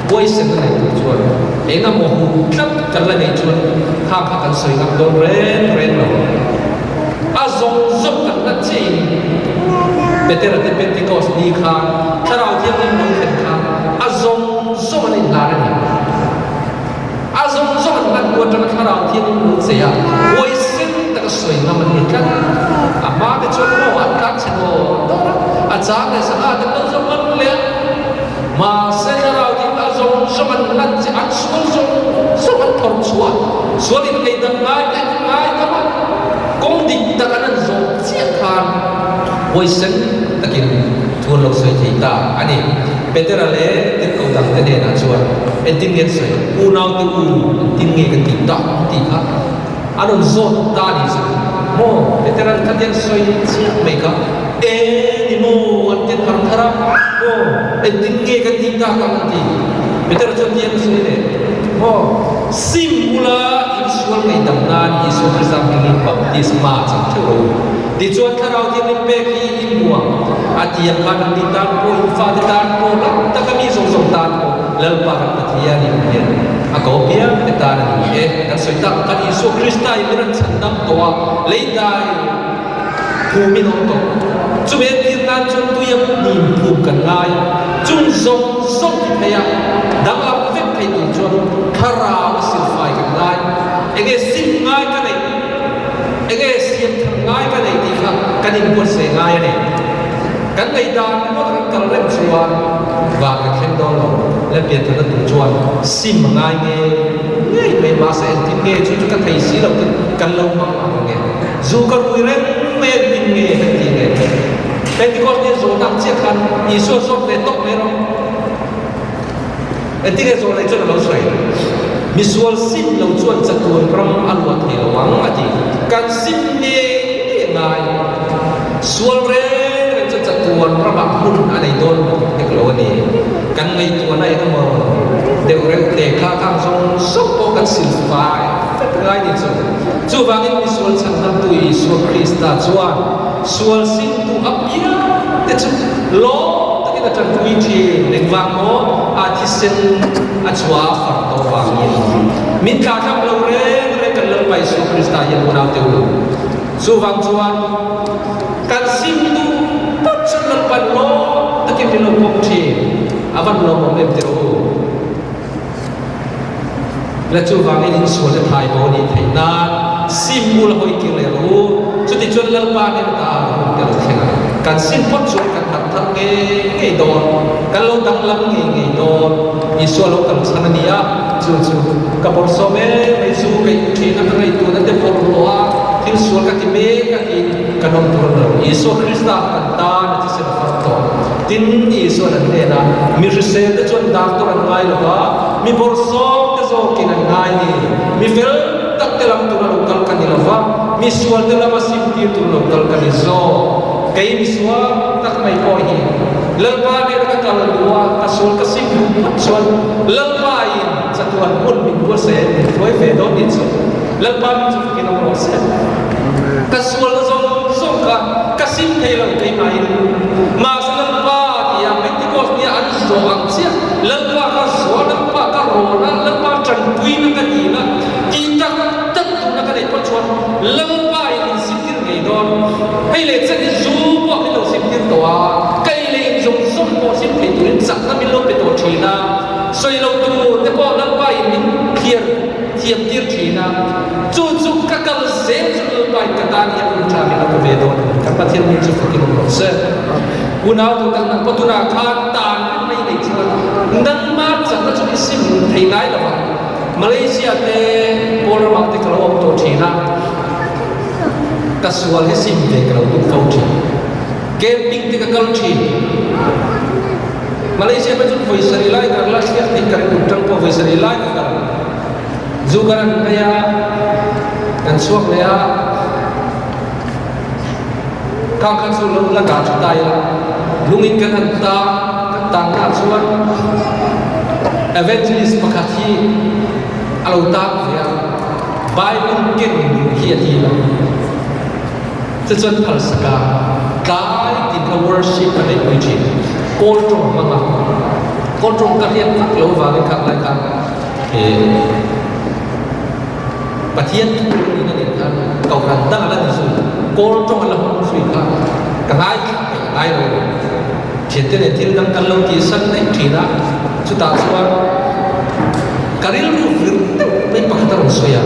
ไว้เส้นไหนตัวชวนไอ้น้ำมันครับกันละในชวนข้ามกันสวยงามโดนเรนเราอาส่งกันนั่นจริงเป็นแต่ละเป็นที่ก็ดีค่ะถ้าเราเทียบกันดูเป็นค่ะอาส่งมันอีกหลายเนี่ยอาส่งมันควรจะถ้าเราเทียบกันดูเสียไว้เส้นแต่ก็สวยงามมันอีกกันอามาเป็นชวนโม่อัดกันเช่นโม่อาจารย์เนี่ยสถานแต่ต้องส่งมันเลยมาเส้นเราที่อาส่งมันนั่นจะอัดส่งมันทนส่วนที่ในดังไงก็มันกงดิตะกันนั้นส่งเสียคานไว้เส้นตะกินทวนเราสวยที่ตาอันนี้เป็นแต่ละเล่ที่เขาดังแต่เนี่ยนะชวนเป็นติ้งเงี้ยสวยอูนาวที่อูติ้งเงี้ยกันติดตาติดค่ะอันนั้นโซนตาดีสุดโม่เป็นแต่ละกันยังสวยเสียไม่ค่ะนี่โม่อันที่ทำทาระโม่เป็นติ้งเงี้ยกันติดตากันติเป็นแต่ละชนยังสวยเนี่ยโม่ซิมบูลาอิสวลในตำนานอิสุคริสต์มีบัพติศมาจากเทโรที่ชวนเราที่นิเปกีอินบัวอาทิตย์การนิตานโพอินฟาดิตานโพลักตะกมีส่งตานโพเลลปากันปฏิญาณนี่เนี่ยอากาเบียเป็นตานี่กันสวยตั้งกันอิสุคริสต์อิมิรันฉันดังตัวเลยได้ภูมินองตัวจุเบตินันจนตัวยังมีภูมิกันง่ายจุนส่งที่พยาดังอับเวกไปตัวจนคาราวสิลไฟกันง่ายเองสิ่งง่ายกันเองเสียงทางง่ายกันเองที่ครับกันอินบุษเสียง่ายเนี่ยกันในดานก็กันเล่นชวนวางกันเข่งดอนและเปลี่ยนตัวตัวชวนสิ่งง่ายเงี้ยไม่มาเสียทิ้งเงี้ยช่วยกันไทยสิเรากันลงมาเงี้ยจูกันคุยเรื่องไม่ทิ้งเงี้ยทิ้งเงี้ยเป็นที่ก็เนี่ยโซนักเชี่ยกันอีส่วนเป็นตกเลยเราไอ้ที่เรียกโซนอะไรจนเราสวยมีส่วนสิ่งเราชวนจะตัวพร้อมอันวัดเหววังอาทิการสิ่งนี้ยังไงส่วนเรื่องจะตัวพระบาทมุ่นอะไรโดนเด็กโลนี่กันในตัวไหนก็มาเด็กเร็วเด็กข้าข้างส่งโปกันสิลไฟไงนี่สุดจู่บางทีมีส่วนฉันทำตัวอีส่วนคริสต์ส่วนสิ่งตัวอับยาแต่จุดโลkita cakap ini dengan artisan acwa faktor wangi. Minta kami loreng lepai su Krista yang munau teu. Su wang cuan kan sim tu pacun lepan lo takip di lopok ci. Avan lo mem teu. Lecu wang ini su le thai bo ni thai na sim mul hoi ki le ru. Su ti cuan lepa ni ta ke lo khenga. Kan sim pacun kan tak nge don kan lo dang lam nge don isu lo kan sana dia cu kapor some isu kai ki na kai tu na te por lo a tin su ka ti me ka ti kanom tur lo isu krista kan ta na ti se fakto tin isu na ne na mi se te chon da to na ngai lo ba mi por so te so ki na ngai ni mi fel tak te lam tu na lo kal kan ni lo ba mi sual te la masim ti tu lo kal kan ni zo kai mi suwa tak mai ko hi lalpa ni ka kal dua kasul kasih soal lalpa in satuan pun minggu saya foi fe do ni so lalpa min so ki no ro se kasul so ka kasih thai lo kai mai ma lalpa dia pentikos dia an so ang sia lalpa ka so lalpa ka ro lalpa chan pui na ka ni na kita tak tu na ka dei ko chuan lalpa in sikir ngai don hai le chen zu po ni lo sikir to a kai le dùng sông po sim thei tuin sak na min lo pe to thina soi lo tu te po lan pai min khiar thiam tir thina chu ka kal se chu lo pai ka ta ni un tra min lo ve do ka pa thiam min chu ki lo se unau tu kan po tu na kha ta mai nei chu nan ma cha na chu sim thei nai lo Malaysia te por ma te kalo to thina kasual he sim te kalo tu kau thi camping te ka kal thi Malaysia macam voice relay kerana siap tinggal utang po voice relay kerana zugaran kaya dan suak kaya kang kan sulu laga cutai lah lungin kan hanta tangga suan evangelist pakati alautak ya Bible ken hiya sesuatu hal sekarang kai kita worship ada puji kontrol mama kontrol kalian tak lalu bagi kalian kan patian ini kan kau kan tak ada isu kontrol adalah isu kan kenai kenai loh cinta ni tidak kalau kisah ni cina sudah suar karil rufir ni pakatan soya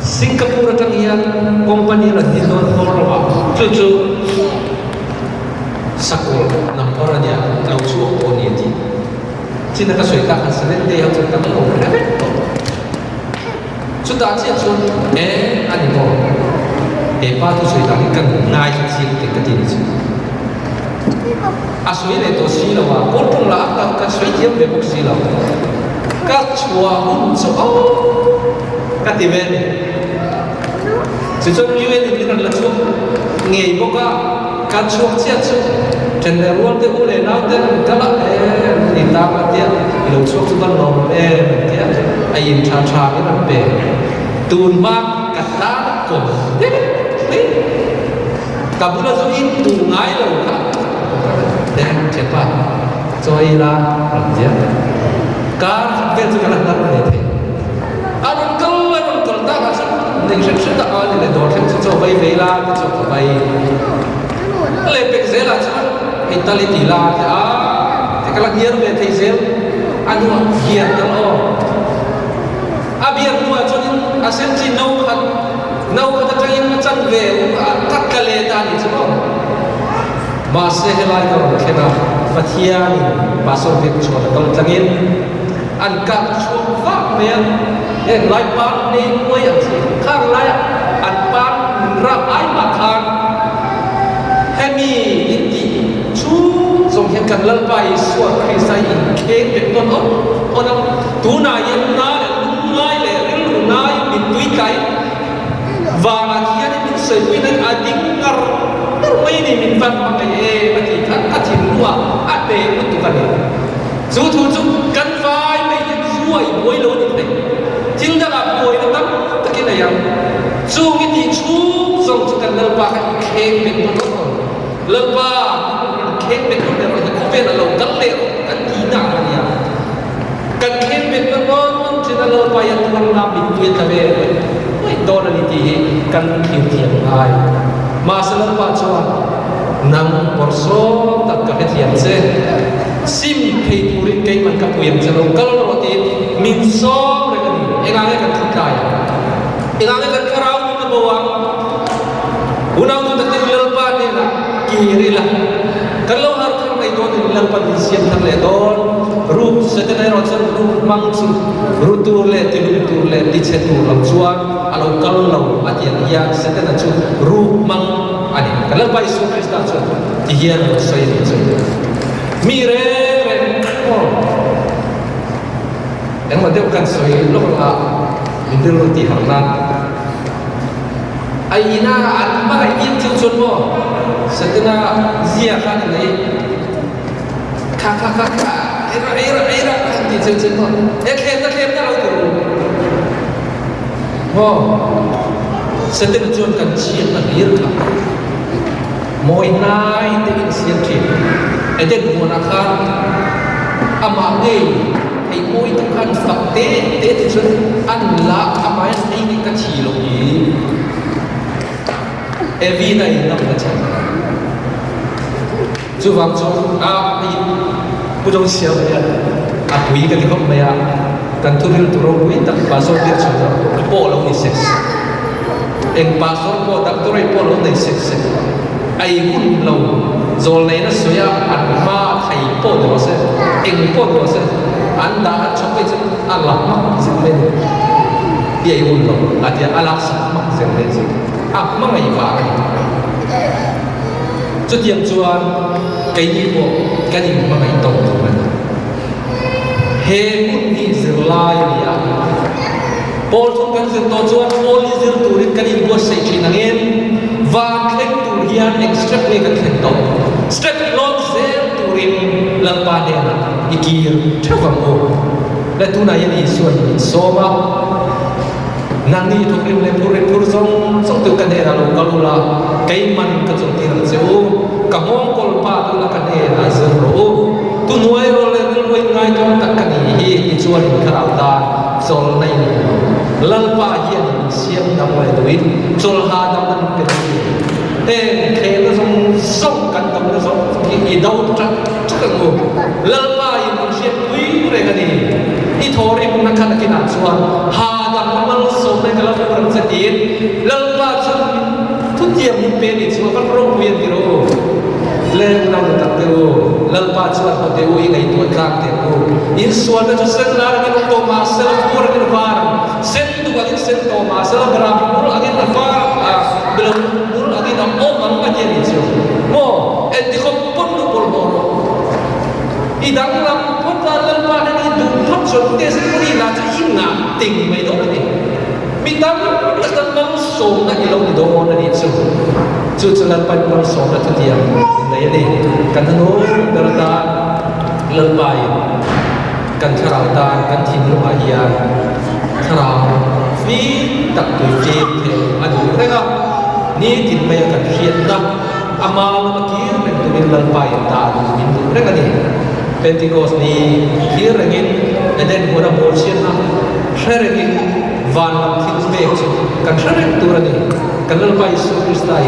Singapura kan ia company lah di luar Eropa cucu sakul namporanya lau suo ko ni di cina ka soi ka hasan de yang cerita lau rebe sudah aja so ani mo pa tu soi ta kan nai chi te ka ti ni asoi le to si la wa ko tong la ka soi tiam be bok si la ka chua hun so ka ti ve sesuatu yang ini kan lalu ngei boka kacau ciacu cenderung tu boleh nanti kalau di tamat dia lalu tu kan nom dia ayin caca ini nampe tun mak kata kom kabula zuin tungai lalu kan dan cepat soilah dia kar dia tu kalau tak boleh anun kal tak masuk nên sẽ rất là để đồ thêm cho vay về la cho vay lấy bẹt dễ là chứ Italy thì là thì cái là nhiều về thế giới anh mà hiền cái lo biar mua cho nên asen chỉ nấu khát cho những cái chân về các cái lệ ta đi chứ không mà sẽ lại có cái nào phát hiện mà số việc cho nó tăng lên anh cắt xuống phát miệng lại bán đi quay ởข้างไรอันปานรับไอ้มาทางให้มีอินทิชูส่งเห็นกันลัลไปส่วนใครใส่เค้กเป็นต้นอ่อนตัวนายน่าเลยลุงนายเลยเรื่องลุงนายมีตุยไก่วางอาทิตย์นี้มีเสือตุยนั้นอาดิ้งกระไม่ได้มีฟันมาไปปฏิทัศน์อาทิตย์นัวอาเตมุตุกันสู้ทุจุกันไฟไม่ยังช่วยบวยโลนิดเลยจริงดับบวยนะครับตะกี้ไหนยังสู้มิติชูส่งจุกันเลบาให้เค้กเป็นต้นเลบาเค้กเป็นต้นเราจะเป็นอะไรกันเลวกันดีหนักเนี่ยกันเค้กเป็นต้นที่นั่นเลบายังต้องนำบิดเวียนทะเลไม่โดนอะไรที่กันเขียวเทียมได้มาสลับปัจจุบันนังบอร์โซตัดกับเทียมเส้นซิมเพย์ทูริเกย์มันกับเวียนจะลงกันเราตีมินโซ่อะไรกันนี่เองอะไรกันทุกใจเองอะไรกันคราวนี้นะบัวunang tu tak dilalpan ni lah kiri lah kalau harus orang itu dilalpan di siang tak ledon rup setelah rotan rup mangsu rutur le tidur le dicetur langsuan kalau atian dia setelah tu rup mang ani kalau bayi Yesus Kristus tu dia saya itu mire yang mana bukan saya lokal itu roti harnan Aina apa yang tujuan mo? Setelah ziarah ni, kakak, era di tujuan mo. Kita lalu tu. Oh, setelah tujuan kan siapa dia kan? Moi nai dengan siapa? Ada guna kan? Amak ni, moi tu kan fakte, tujuan anla amai ini kecil lagi. Every night nak macam, tu waktu bukan siapa ya, aku ini kan ikut maya, kan turun ini tak pasal dia sudah, polo ni seks, pasal polo tak turun polo ni seks, ayun lau, zol ni na soya, ma thai polo se, polo se, anda cakap je, Allah mak sebenarnya, dia ayun lau, ada Allah mak sebenarnya. Apa mengaifah? จุดเยี่ยมชวนไก่ยี่ปัวกันยิ่งมาไม่ตรงตรงนั้นเฮกุนที่สิลายเนี่ยพอทุกคนสิ่งตัวชวนพอลิซิลตูริกันยิ่งบัวใส่ชินังเงินว่าเคล็ดตูเรียนเอ็กซ์ตร้าเนกันเคล็ดตัวสเต็ปลองเซลตูรินลังปาเดนอีกีร์เท่ากับโอ้และตัวนั้นยังอีส่วนอีโซมานังนี่ทุกเรื่องเลยพูดส่งตัวกันเดราลูกาลูลาไก่มันก็จงตีรังเซลกะห้องกอลปาตุลากันเดราเซโรตัวน้อยโรเลเรื่องง่ายจงตักกันนี่อีส่วนคราวตาโซลในลัลปาเฮียนเสียมดำไว้ตัวอินโซลฮาดำนั้นเป็นเฮ้เคลส่งกันดำนั้นส่งอีดาวจักรงูลัลปาอินเสียมวิ่งเรื่องนี้อีทอริมนักขันกินอัศวรฮาดำนั้นส่งในกลางฝนเสียนลัลปาจนทุกเยี่ยมเป็นอีส่วนกันร้องเวียนที่รู้เล่นเราตัดเดียวลัลปาจวนคนเดียวอีกไอ้ตัวกลางเดียวอินส่วนนั้นจะเส้นนาร์กินตัวมาเซลฟูร์กินฟาร์เส้นตัวกินเส้นตัวมาเซลบราบิมูร์กินฟาร์เบลมูร์กินอัมโอมันมาเจนิจิโมเอ็ดที่เขาปุ่นดูบอลบอลอีดังนั้นพุทธลัลปาเนี่ยดูพัดชนเตสิรีน่าจะยิ่งหนักติ่งไม่ต้องนี่มีดังนั้นตั้งแต่ส่งนั่นเราดูโมนั่นนี่จุดลัลปาเราส่งนั่นทุกอย่างในนี้กันทั้งโน้นดาราตาลัลปากันคราวตากันทิมลูกอาเฮียคราวฟีตักตุยเจ็บเทอันนี้เรื่องนี่ทิมไปกันเขียนนะอามาลมาคีร์เป็นตัวลัลปาตาดูมินดูเรื่องนี้เป็นที่โกสนี้คีร์เรื่องนี้เด่นหัวเราโมเชียนนะเรื่องนี้วันที่สเปกกันเรื่องตัวนี้กันลัลปาสุคริสต์าย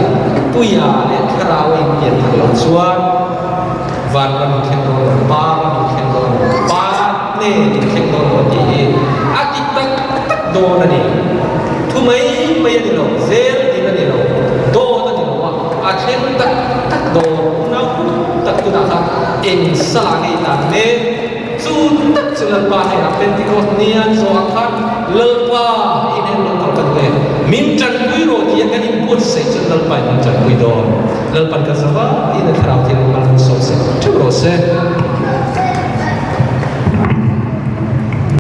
ตุยาเนี่ยคราวอินเดียนทางลำสวนวันเข็นโดนปาวันเข็นโดนปาเนี่ยเข็นโดนวันที่อาทิตย์ตักโดนนี่ทุกไม่ยันนี่เราเซลดีนั่นนี่เราโดนนั่นนี่เราว่าอาทิตย์ตักโดนน้าตักตุนักเองสลายนั่นเนี่ยสุดตักเสลปาเนี่ยเป็นที่เขาเนี่ยสวัสดิ์เลปาอินเดียเรากันเลยมินจันกุยโรที่ยังกันยิ่งพูดเสียงเลปามินจันกุยโดนเลปากันสบายอินเดียคราวที่เรามาลุ้นสอบเสร็จทุกโรเซ่